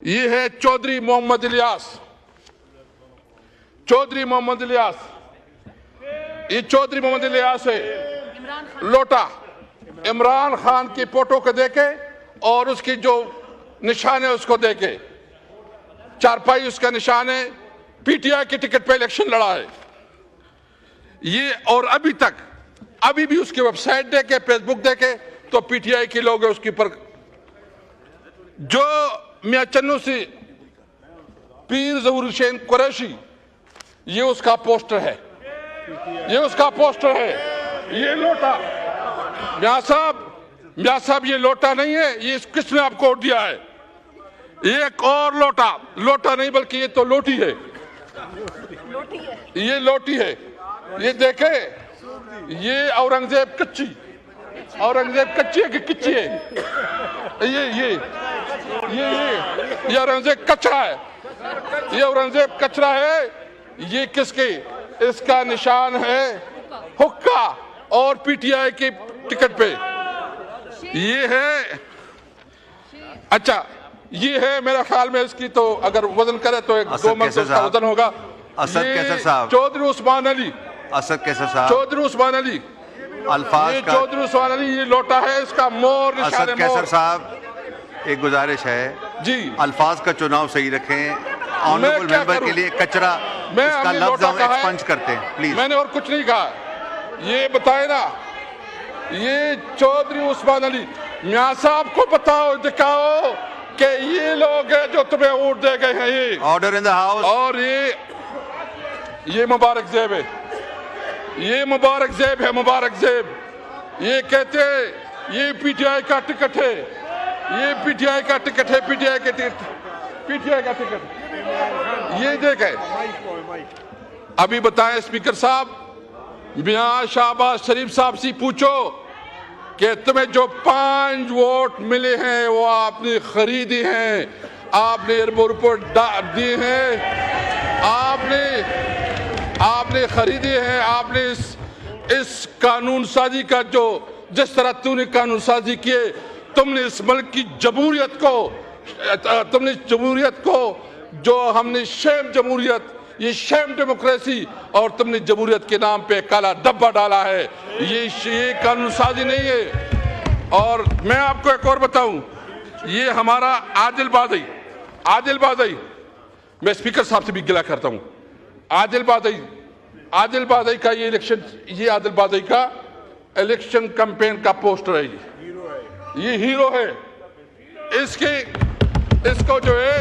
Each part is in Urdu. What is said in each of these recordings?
یہ ہے چودھری محمد الیاس. چودھری محمد الیاس، یہ چودھری محمد الیاس ہے. لوٹا عمران خان کی فوٹو کو دیکھے اور اس کی جو نشان ہے اس کو دیکھے. چارپائی اس کا نشان ہے. پی ٹی آئی کی ٹکٹ پہ الیکشن لڑا ہے یہ. اور ابھی بھی اس کی ویب سائٹ دیکھے، فیس بک دیکھے تو پی ٹی آئی کے لوگ ہیں اس کے پر. جو میاں چنو سی پیر ظہور حسین قریشی، یہ اس کا پوسٹر ہے. یہ اس کا پوسٹر ہے. یہ لوٹا میاں صاحب یہ لوٹا نہیں ہے. یہ کس نے آپ کو ووٹ دیا ہے؟ یہ ایک اور لوٹا نہیں بلکہ یہ تو لوٹی ہے. یہ لوٹی ہے. یہ دیکھے، یہ اورنگزیب کچی ہے کہ کچی ہے؟ یہ اورنگزیب کچرا ہے. یہ اورنگزیب کچرا ہے. یہ کس کی؟ اس کا نشان ہے حقہ اور پی ٹی آئی کی ٹکٹ پہ. یہ ہے اچھا، یہ ہے میرا خیال میں اس کی تو اگر وزن کرے تو 2 من کا وزن ہوگا. اسد کیسر صاحب، چودھری عثمان علی، اسد کیسر صاحب، چودھری عثمان علی، الفاظ یہ کا. چودھری عثمان علی، یہ لوٹا ہے، اس کا مور نشان ہے. اسد کیسر صاحب، ایک گزارش ہے جی، الفاظ کا چناؤ صحیح رکھیں. آنریبل کیا ممبر کروں؟ کے لیے کچرا، میں اس کا ہم نے لفظ لوٹا ہم کہا ہے. ایکسپنج کرتے ہیں پلیز. میں نے اور کچھ نہیں کہا. یہ بتائے نا، یہ چودھری عثمان علی. میاں صاحب کو بتاؤ، دکھاؤ کہ یہ لوگ ہیں جو تمہیں ووٹ دے گئے ہیں. یہ آرڈر ان دا ہاؤس. اور یہ مبارک زیب ہے. یہ مبارک زیب ہے. مبارک زیب یہ کہتے ہیں یہ پی ٹی آئی کا ٹکٹ ہے. یہ پی ٹی آئی کا ٹکٹ ہے. پی ٹی آئی کا ٹکٹ. یہ دیکھیں. ابھی بتائیں اسپیکر صاحب، میاں شہباز شریف صاحب سے پوچھو کہ تمہیں جو 5 ووٹ ملے ہیں وہ آپ نے خریدی ہیں، آپ نے رپورٹ دی ہیں، آپ نے خریدی ہیں. آپ نے اس قانون سازی کا جس طرح تم نے قانون سازی کیے، تم نے اس ملک کی جمہوریت کو جو ہم نے شیم جمہوریت، یہ شیم ڈیموکریسی، اور تم نے جمہوریت کے نام پہ کالا ڈبہ ڈالا ہے. یہ قانون سازی نہیں ہے. اور میں آپ کو ایک اور بتاؤں، یہ ہمارا عادل بادئی، میں اسپیکر صاحب سے بھی گلہ کرتا ہوں. عادل بادئی کا یہ الیکشن، یہ عادل بادئی کا الیکشن کمپین کا پوسٹر ہے. یہ ہیرو ہے. اس کو جو ہے،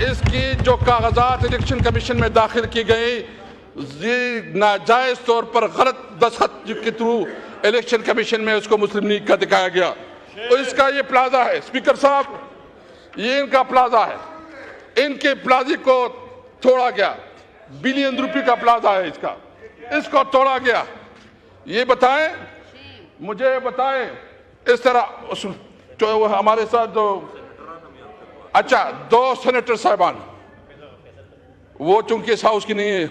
اس کی جو کاغذات الیکشن کمیشن میں داخل کی گئی، یہ ناجائز طور پر غلط دستخط کے تھرو الیکشن کمیشن میں اس کو مسلم لیگ کا دکھایا گیا. اور اس کا یہ پلازا ہے اسپیکر صاحب، یہ ان کا پلازا ہے. ان کے پلازے کو توڑا گیا. بلین روپے کا پلازا ہے اس کو توڑا گیا. یہ بتائیں، مجھے بتائیں اس طرح جو ہمارے ساتھ جو اچھا 2 سینیٹر صاحبان، وہ چونکہ اس ہاؤس کی نہیں ہے،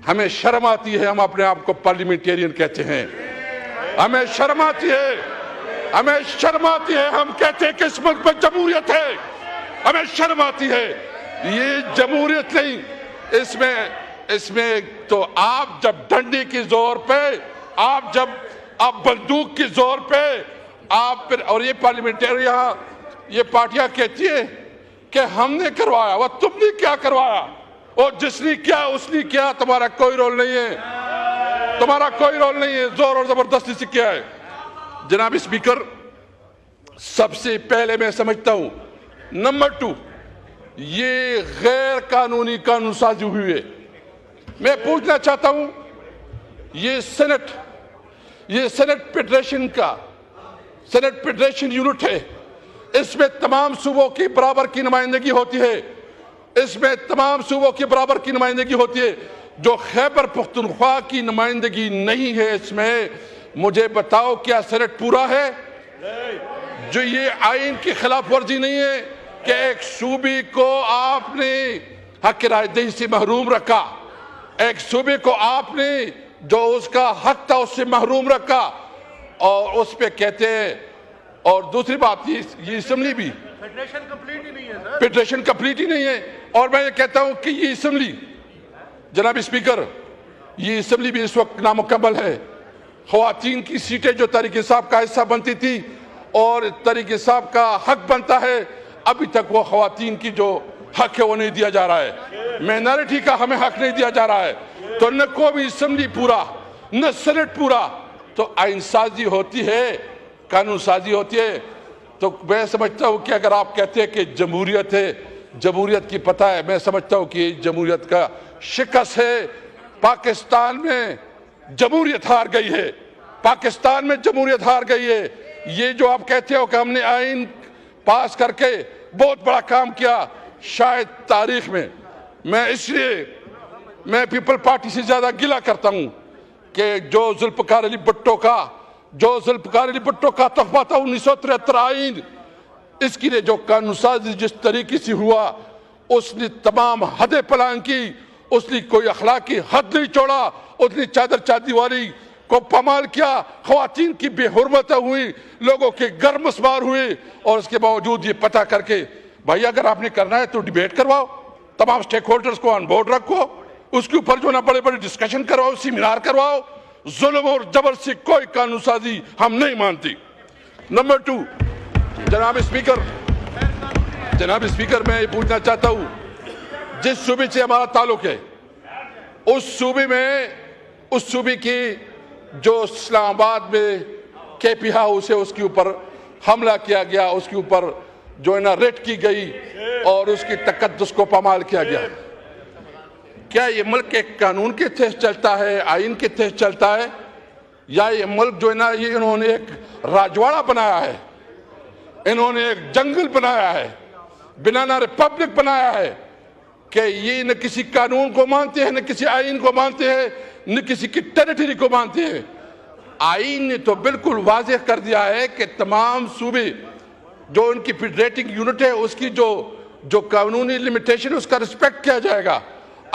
ہمیں شرم آتی ہے. ہم اپنے آپ کو پارلیمنٹیرین کہتے ہیں. ہمیں شرم آتی ہے. ہم کہتے ہیں کہ اس ملک میں جمہوریت ہے. ہمیں شرم آتی ہے. یہ جمہوریت نہیں. اس میں تو آپ جب ڈنڈے کی زور پہ، آپ بندوق کی زور پہ، آپ پھر، اور یہ پارلیمنٹری یہاں یہ پارٹیاں کہتی ہیں کہ ہم نے کروایا. وہ تم نے کیا کروایا؟ اور جس نے کیا اس نے کیا. تمہارا کوئی رول نہیں ہے. زور اور زبردستی سے کیا ہے. جناب اسپیکر، سب سے پہلے میں سمجھتا ہوں، نمبر 2، یہ غیر قانونی قانون سازی ہوئی ہے. میں پوچھنا چاہتا ہوں، یہ سینٹ فیڈریشن یونٹ ہے. اس میں تمام صوبوں کی برابر کی نمائندگی ہوتی ہے. جو خیبر پختونخوا کی نمائندگی نہیں ہے اس میں. مجھے بتاؤ کیا سینٹ پورا ہے؟ جو یہ آئین کی خلاف ورزی نہیں ہے کہ ایک صوبے کو آپ نے حق رائے دہی سے محروم رکھا. ایک صوبے کو آپ نے جو اس کا حق تھا اس سے محروم رکھا، اور اس پہ کہتے ہیں. اور دوسری بات، یہ اسمبلی بھی فیڈریشن کمپلیٹ ہی نہیں ہے. اور میں یہ کہتا ہوں کہ یہ اسمبلی، جناب اسپیکر، یہ اسمبلی بھی اس وقت نامکمل ہے. خواتین کی سیٹیں جو تحریک انصاف کا حصہ بنتی تھی اور تحریک انصاف کا حق بنتا ہے، ابھی تک وہ خواتین کی جو حق ہے وہ نہیں دیا جا رہا ہے. مائنارٹی کا ہمیں حق نہیں دیا جا رہا ہے. تو نہ کوئی اسمبلی پورا، نہ سینٹ پورا. تو آئین سازی ہوتی ہے، قانون سازی ہوتی ہے. تو میں سمجھتا ہوں کہ اگر آپ کہتے ہیں کہ جمہوریت ہے، جمہوریت کی پتہ ہے، میں سمجھتا ہوں کہ جمہوریت کا شکست ہے. پاکستان میں جمہوریت ہار گئی ہے، پاکستان میں جمہوریت ہار گئی ہے. یہ جو آپ کہتے ہو کہ ہم نے آئین پاس کر کے بہت بڑا کام کیا، شاید تاریخ میں، میں اس لیے میں پیپل پارٹی سے زیادہ گلہ کرتا ہوں کہ جو ذوالفقار علی بھٹو کا تحفہ تھا 1973 آئین، اس کے لیے جو قانون سازی جس طریقے سے ہوا، اس نے تمام حدیں پلان کی، اس نے کوئی اخلاقی حد نہیں چھوڑا، اس نے چادر چاردیواری کو پامال کیا، خواتین کی بے حرمتیں ہوئی، لوگوں کے گھر مسمار ہوئے. اور اس کے باوجود یہ پتہ کر کے بھائی اگر آپ نے کرنا ہے تو ڈیبیٹ کرواؤ، تمام سٹیک ہولڈرز کو آن بورڈ رکھو، اس کے اوپر جو نا بڑے بڑے ڈسکشن کرواؤ، سیمینار کرواؤ. ظلم اور جبر سے کوئی قانون سازی ہم نہیں مانتی. نمبر 2، جناب اسپیکر میں یہ پوچھنا چاہتا ہوں، جس صوبے سے ہمارا تعلق ہے، اس صوبے کی جو اسلام آباد میں کے پی ہاؤس ہے، اس کے اوپر حملہ کیا گیا، اس کے اوپر جو ہے نا ریٹ کی گئی اور اس کی تقدس کو پامال کیا گیا. کیا یہ ملک ایک قانون کے تحت چلتا ہے، آئین کے تحت چلتا ہے، یا یہ ملک جو ہے نا یہ انہوں نے ایک راجواڑہ بنایا ہے، انہوں نے ایک جنگل بنایا ہے، بنانا ریپبلک بنایا ہے کہ یہ نہ کسی قانون کو مانتے ہیں، نہ کسی آئین کو مانتے ہیں، نہ کسی کی ٹیریٹری کو مانتے ہیں. آئین نے تو بالکل واضح کر دیا ہے کہ تمام صوبے جو ان کی فیڈریٹنگ یونٹ ہے، اس کی جو قانونی لمیٹیشن اس کا رسپیکٹ کیا جائے گا.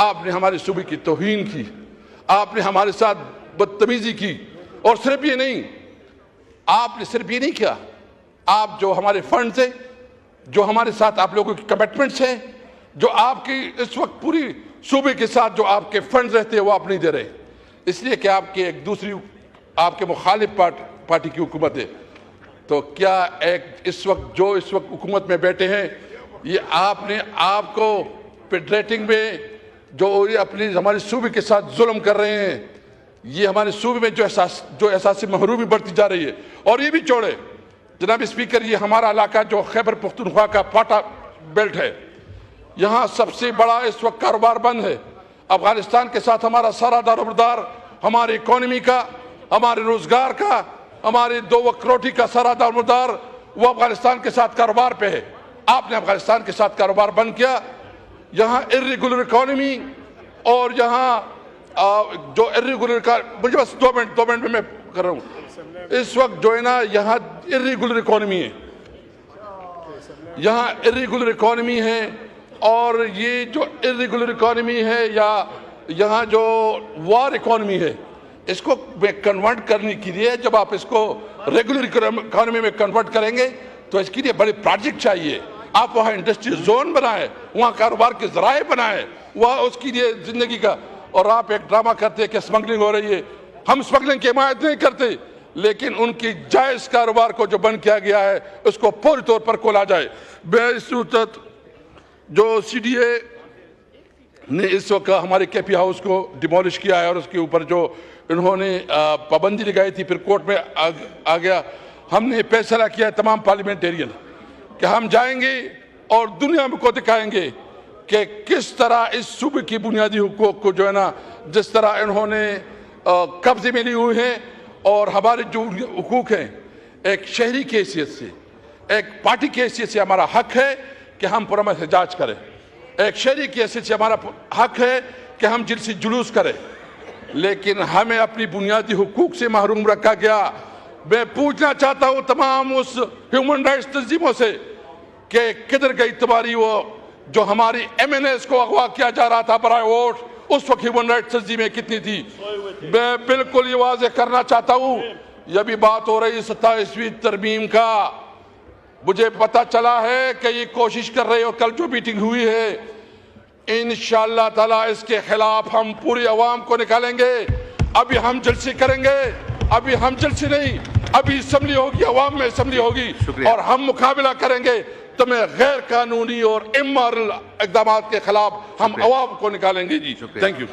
آپ نے ہمارے صوبے کی توہین کی، آپ نے ہمارے ساتھ بدتمیزی کی. اور صرف یہ نہیں، آپ نے صرف یہ نہیں کیا، آپ جو ہمارے فنڈز ہیں، جو ہمارے ساتھ آپ لوگوں کی کمٹمنٹس ہیں، جو آپ کی اس وقت پوری صوبے کے ساتھ جو آپ کے فنڈز رہتے ہیں وہ آپ نہیں دے رہے، اس لیے کہ آپ کے ایک دوسری آپ کے مخالف پارٹی کی حکومت ہے. تو کیا اس وقت حکومت میں بیٹھے ہیں، یہ آپ کو فیڈریٹنگ میں جو اپنی ہمارے صوبے کے ساتھ ظلم کر رہے ہیں، یہ ہمارے صوبے میں جو احساس محرومی بڑھتی جا رہی ہے. اور یہ بھی چھوڑے جناب اسپیکر، یہ ہمارا علاقہ جو خیبر پختونخوا کا پاٹا بیلٹ ہے، یہاں سب سے بڑا اس وقت کاروبار بند ہے. افغانستان کے ساتھ ہمارا سارا دارومدار، ہماری اکانومی کا، ہمارے روزگار کا، ہمارے 2 وقت روٹی کا سارا دارومدار وہ افغانستان کے ساتھ کاروبار پہ ہے. آپ نے افغانستان کے ساتھ کاروبار بند کیا. یہاں irregular اکانومی اور یہاں جو irregular، مجھے بس 2 منٹ میں کر رہا ہوں. اس وقت جو ہے نا یہاں irregular اکانومی ہے، یہاں irregular اکانومی ہے. اور یہ جو irregular اکانومی ہے یا یہاں جو وار اکانومی ہے، اس کو کنورٹ کرنے کے لیے جب آپ اس کو ریگولر اکانومی میں کنورٹ کریں گے تو اس کے لیے بڑے پروجیکٹ چاہیے. آپ وہاں انڈسٹری زون بنائیں، وہاں کاروبار کے ذرائع بنائیں، وہاں اس کے لیے زندگی کا. اور آپ ایک ڈرامہ کرتے ہیں کہ اسمگلنگ ہو رہی ہے. ہم اسمگلنگ کی حمایت نہیں کرتے، لیکن ان کی جائز کاروبار کو جو بند کیا گیا ہے اس کو پوری طور پر کھولا جائے. بے صورت جو سی ڈی اے نے اس وقت ہمارے کے پی ہاؤس کو ڈیمولش کیا ہے اور اس کے اوپر جو انہوں نے پابندی لگائی تھی، پھر کورٹ میں آ گیا. ہم نے فیصلہ کیا ہے تمام پارلیمنٹیرین کہ ہم جائیں گے اور دنیا کو دکھائیں گے کہ کس طرح اس صوبے کی بنیادی حقوق کو جو ہے نا جس طرح انہوں نے قبضے میں لی ہوئی ہیں. اور ہمارے جو حقوق ہیں، ایک شہری کی حیثیت سے، ایک پارٹی کی حیثیت سے ہمارا حق ہے کہ ہم پرامن احتجاج کریں. ایک شہری کی حیثیت سے ہمارا حق ہے کہ ہم جلسے جلوس کریں، لیکن ہمیں اپنی بنیادی حقوق سے محروم رکھا گیا. میں پوچھنا چاہتا ہوں تمام اس ہیومن رائٹس تنظیموں سے کہ کدھر گئی تمہاری وہ جو ہماری ایم این ایس کو اغوا کیا جا رہا تھا برائے ووٹ، اس وقت ہیومن رائٹس تنظیمیں کتنی تھی؟ میں بالکل یہ واضح کرنا چاہتا ہوں، یہ بھی بات ہو رہی 27ویں ترمیم کا، مجھے پتا چلا ہے کہ یہ کوشش کر رہے ہو. کل جو میٹنگ ہوئی ہے انشاءاللہ تعالیٰ اس کے خلاف ہم پوری عوام کو نکالیں گے. ابھی ہم جلسے کریں گے, ابھی ہم جلسے نہیں, ابھی اسمبلی ہوگی, عوام میں اسمبلی ہوگی شکریہ. اور ہم مقابلہ کریں گے. تمہیں غیر قانونی اور امورل اقدامات کے خلاف ہم شکریہ. عوام کو نکالیں گے. جی شکریہ. Thank you.